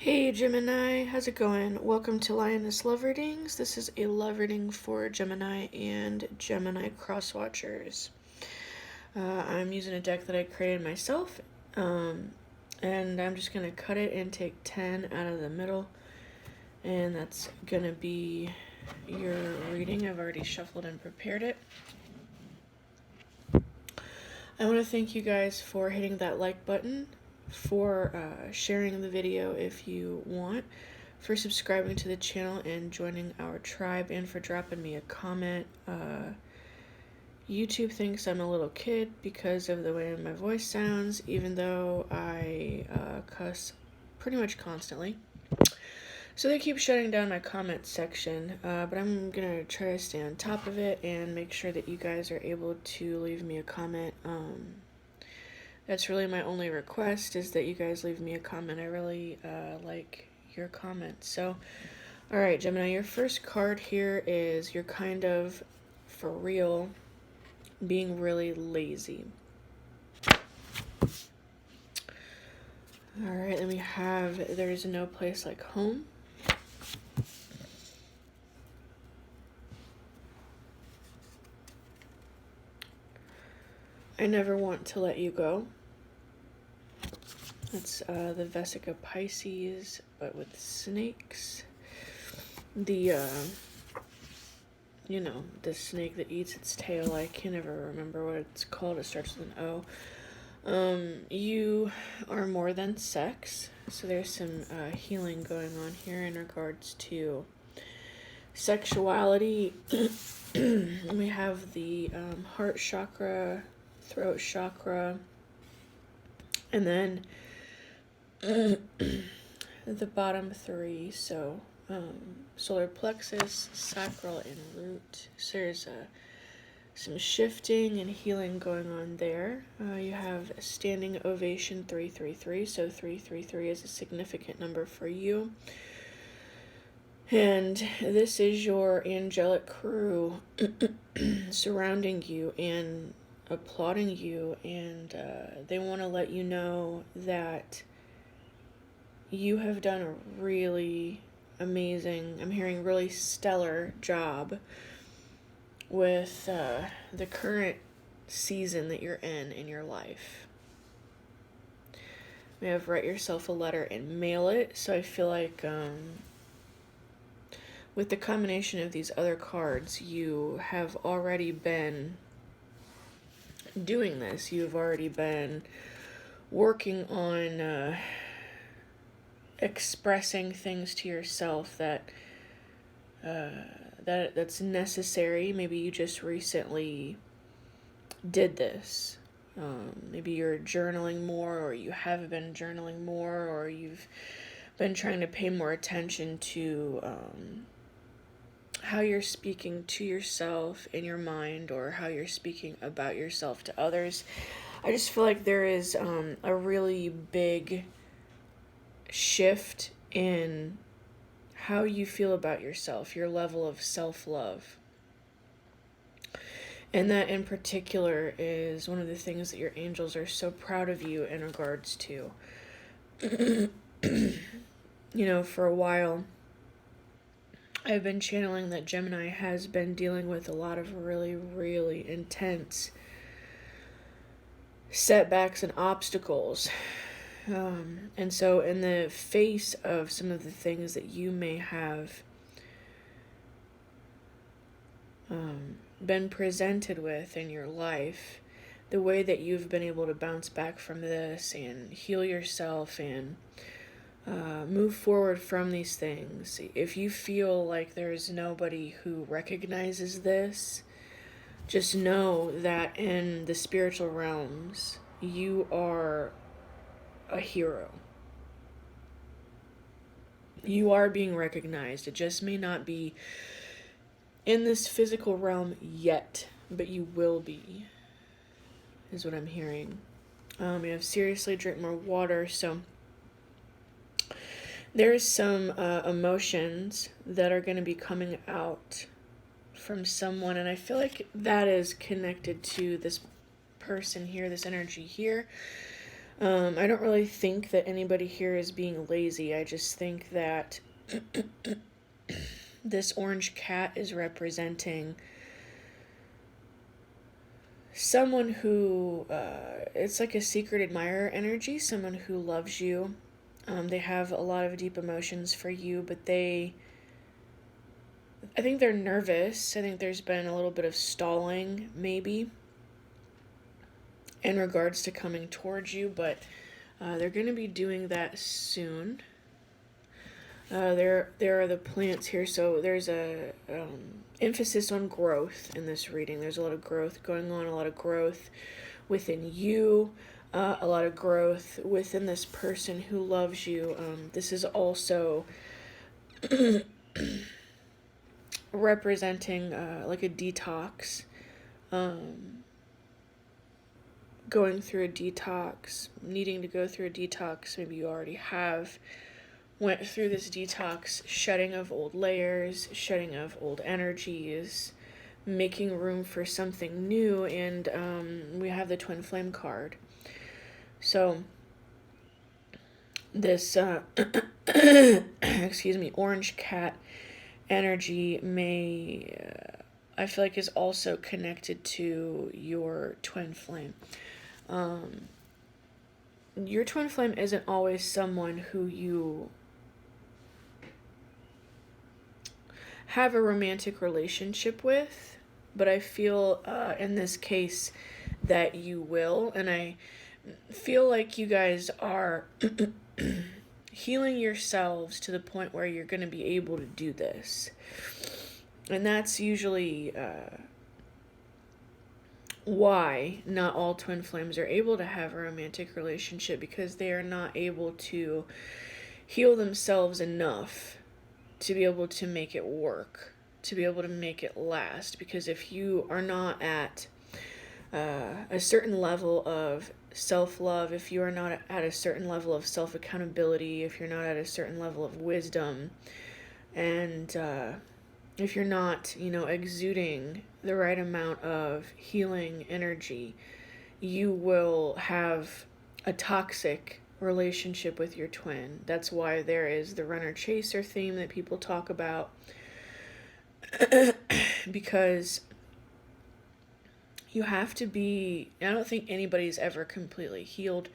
Hey Gemini, how's it going? Welcome to Lioness Love Readings. This is a love reading for Gemini and Gemini cross watchers. I'm using a deck that I created myself, and I'm just going to cut it and take 10 out of the middle, and that's going to be your reading. I've already shuffled and prepared it. I want to thank you guys for hitting that like button, for sharing the video if you want, for subscribing to the channel and joining our tribe, and for dropping me a comment. YouTube thinks I'm a little kid because of the way my voice sounds, even though I cuss pretty much constantly. So they keep shutting down my comment section, but I'm going to try to stay on top of it and make sure that you guys are able to leave me a comment. That's really my only request, is that you guys leave me a comment. I really like your comments. So, alright, Gemini, your first card here is you're kind of, for real, being really lazy. Alright, then we have there's no place like home. I never want to let you go. That's the Vesica Pisces, but with snakes. The, the snake that eats its tail. I can never remember what it's called. It starts with an O. You are more than sex. So there's some healing going on here in regards to sexuality. We have the heart chakra, throat chakra, and then the bottom three, so solar plexus, sacral, and root. So there's some shifting and healing going on there. You have standing ovation 333, so 333 is a significant number for you. And this is your angelic crew surrounding you and applauding you, and they want to let you know that you have done a really amazing, I'm hearing really stellar job with the current season that you're in your life. You may have write yourself a letter and mail it. So I feel like with the combination of these other cards, you have already been doing this. You've already been working on expressing things to yourself that's necessary. Maybe you just recently did this. Maybe you're journaling more, or you have been journaling more, or you've been trying to pay more attention to how you're speaking to yourself in your mind, or how you're speaking about yourself to others. I just feel like there is a really big shift in how you feel about yourself, your level of self-love. And that in particular is one of the things that your angels are so proud of you in regards to. For a while, I've been channeling that Gemini has been dealing with a lot of really, really intense setbacks and obstacles. And so in the face of some of the things that you may have been presented with in your life, the way that you've been able to bounce back from this and heal yourself and move forward from these things. If you feel like there's nobody who recognizes this, just know that in the spiritual realms, you are a hero. You are being recognized. It just may not be in this physical realm yet, but you will be, is what I'm hearing. You have seriously drink more water. So there's some emotions that are going to be coming out from someone, and I feel like that is connected to this person here, this energy here. I don't really think that anybody here is being lazy. I just think that this orange cat is representing someone who, it's like a secret admirer energy, someone who loves you. They have a lot of deep emotions for you, but I think they're nervous. I think there's been a little bit of stalling, maybe, in regards to coming towards you, but they're going to be doing that soon. There are the plants here, so there's a emphasis on growth in this reading. There's a lot of growth going on, a lot of growth within you, a lot of growth within this person who loves you. This is also representing like a detox, going through a detox, needing to go through a detox. Maybe you already have went through this detox, shedding of old layers, shedding of old energies, making room for something new, and we have the Twin Flame card. So this excuse me, orange cat energy may I feel like is also connected to your twin flame. Your twin flame isn't always someone who you have a romantic relationship with, but I feel in this case that you will, and I feel like you guys are healing yourselves to the point where you're going to be able to do this. And that's usually why not all twin flames are able to have a romantic relationship, because they are not able to heal themselves enough to be able to make it work, to be able to make it last. Because if you are not at a certain level of self-love, if you are not at a certain level of self-accountability, if you're not at a certain level of wisdom, and if you're not, exuding the right amount of healing energy, you will have a toxic relationship with your twin. That's why there is the runner-chaser theme that people talk about, because you have to be, I don't think anybody's ever completely healed,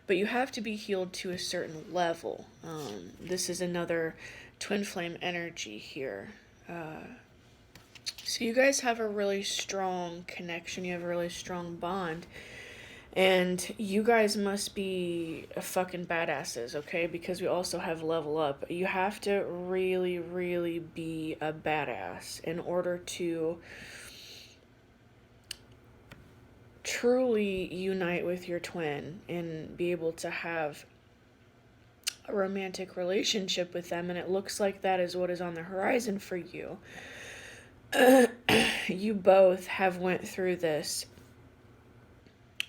but you have to be healed to a certain level. This is another twin flame energy here. So you guys have a really strong connection, you have a really strong bond, and you guys must be fucking badasses, okay? Because we also have level up. You have to really, really be a badass in order to truly unite with your twin and be able to have a romantic relationship with them. And it looks like that is what is on the horizon for you. You both have went through this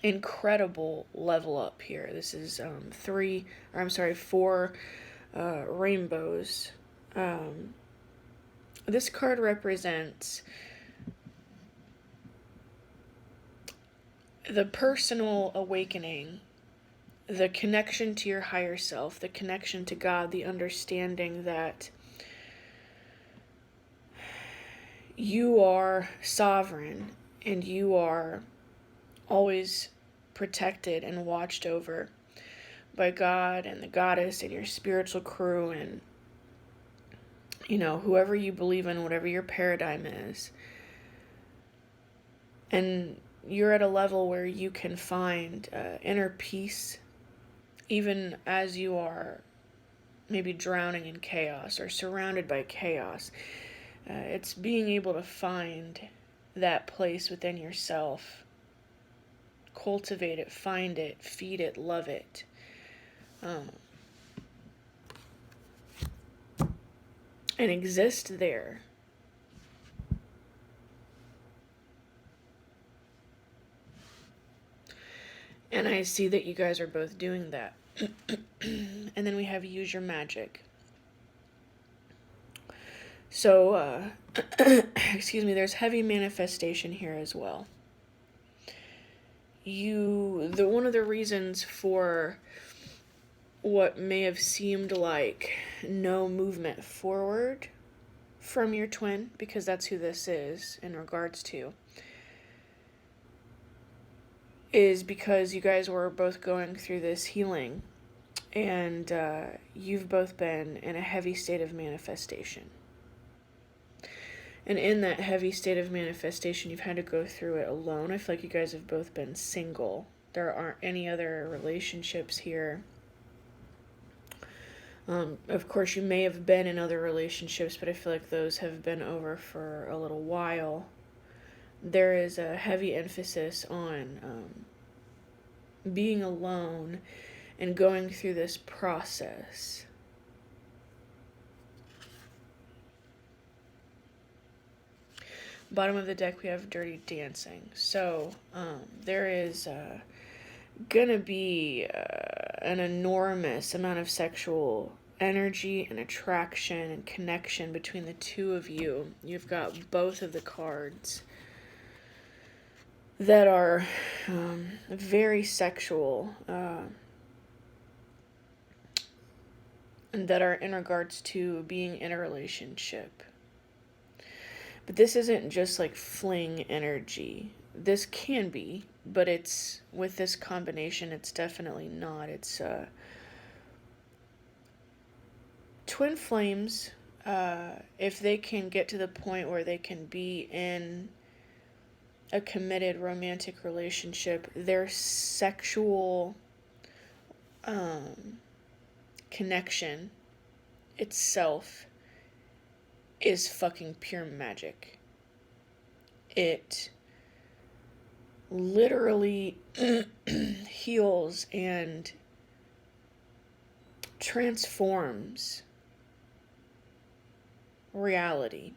incredible level up here. This is 4 rainbows. This card represents the personal awakening, the connection to your higher self, the connection to God, the understanding that you are sovereign and you are always protected and watched over by God and the goddess and your spiritual crew and, whoever you believe in, whatever your paradigm is. And you're at a level where you can find inner peace, even as you are maybe drowning in chaos or surrounded by chaos. It's being able to find that place within yourself, cultivate it, find it, feed it, love it. And exist there. And I see that you guys are both doing that. And then we have use your magic. So, excuse me, there's heavy manifestation here as well. one of the reasons for what may have seemed like no movement forward from your twin, because that's who this is in regards to, is because you guys were both going through this healing, and you've both been in a heavy state of manifestation. And in that heavy state of manifestation, you've had to go through it alone. I feel like you guys have both been single. There aren't any other relationships here. Of course, you may have been in other relationships, but I feel like those have been over for a little while. There is a heavy emphasis on being alone and going through this process. Bottom of the deck, we have Dirty Dancing. So there is gonna be an enormous amount of sexual energy and attraction and connection between the two of you. You've got both of the cards that are very sexual, and that are in regards to being in a relationship. But this isn't just like fling energy. This can be, but it's, with this combination, it's definitely not. It's twin flames, if they can get to the point where they can be in a committed romantic relationship, their sexual connection itself is fucking pure magic. It literally heals and transforms reality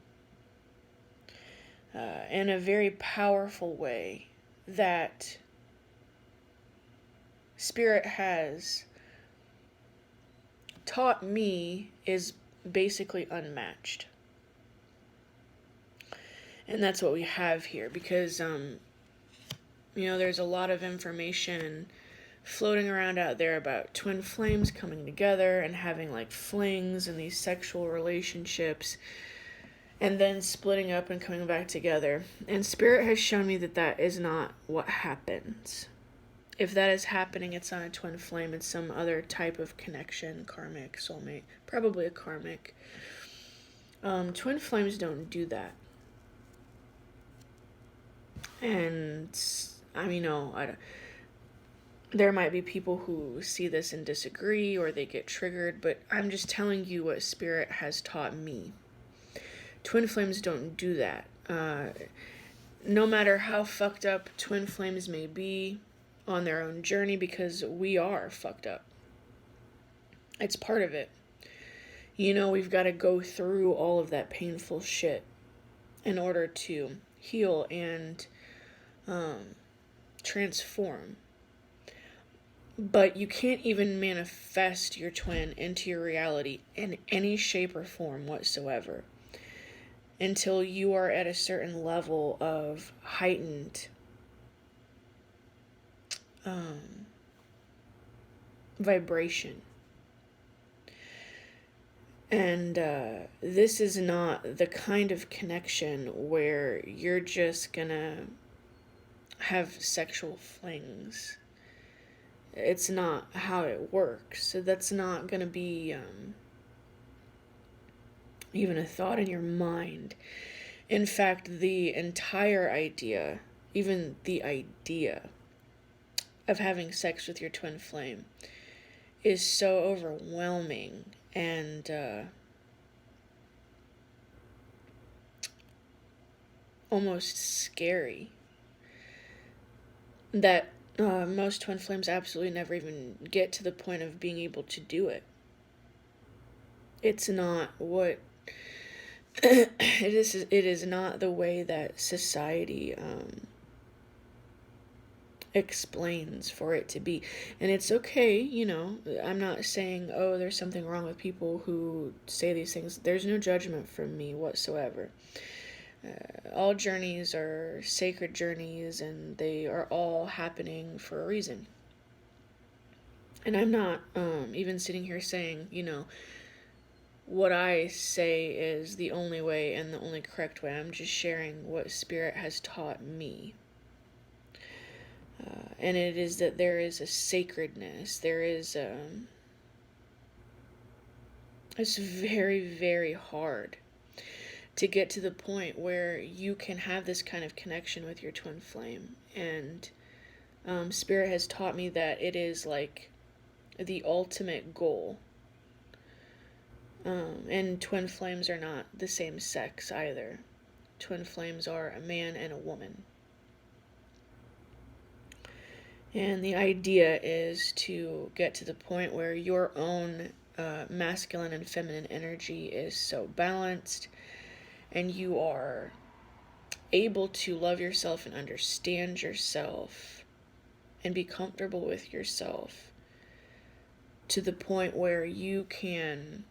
in a very powerful way that Spirit has taught me is basically unmatched. And that's what we have here, because, there's a lot of information floating around out there about twin flames coming together and having like flings and these sexual relationships and then splitting up and coming back together. And Spirit has shown me that that is not what happens. If that is happening, it's not a twin flame, it's some other type of connection, karmic, soulmate, probably a karmic. Twin flames don't do that. And there might be people who see this and disagree, or they get triggered, but I'm just telling you what Spirit has taught me. Twin flames don't do that. No matter how fucked up twin flames may be on their own journey, because we are fucked up. It's part of it. We've got to go through all of that painful shit in order to heal and transform. But you can't even manifest your twin into your reality in any shape or form whatsoever until you are at a certain level of heightened vibration. And this is not the kind of connection where you're just gonna have sexual flings. It's not how it works. So that's not gonna be even a thought in your mind. In fact, the entire idea, even the idea of having sex with your twin flame is so overwhelming and almost scary that most twin flames absolutely never even get to the point of being able to do it. It's not what it is not the way that society explains for it to be. And it's okay, I'm not saying, there's something wrong with people who say these things. There's no judgment from me whatsoever. All journeys are sacred journeys, and they are all happening for a reason. And I'm not even sitting here saying, what I say is the only way and the only correct way. I'm just sharing what Spirit has taught me. And it is that there is a sacredness. There is it's very, very hard to get to the point where you can have this kind of connection with your twin flame. And Spirit has taught me that it is like the ultimate goal. And twin flames are not the same sex either. Twin flames are a man and a woman. And the idea is to get to the point where your own masculine and feminine energy is so balanced, and you are able to love yourself and understand yourself and be comfortable with yourself to the point where you can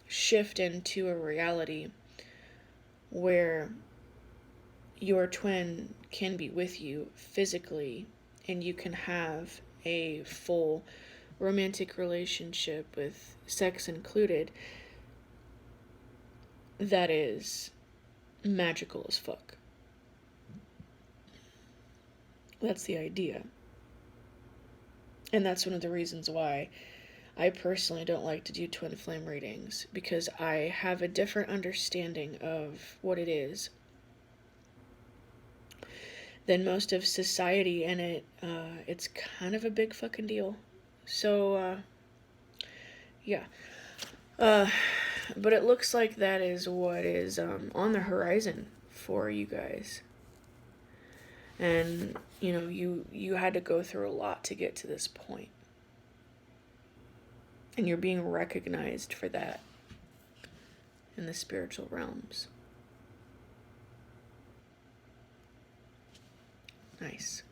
shift into a reality where your twin can be with you physically, and you can have a full romantic relationship with sex included that is magical as fuck. That's the idea. And that's one of the reasons why I personally don't like to do twin flame readings, because I have a different understanding of what it is than most of society, and it's kind of a big fucking deal. So, yeah. But it looks like that is what is on the horizon for you guys. And, you had to go through a lot to get to this point. And you're being recognized for that in the spiritual realms. Nice.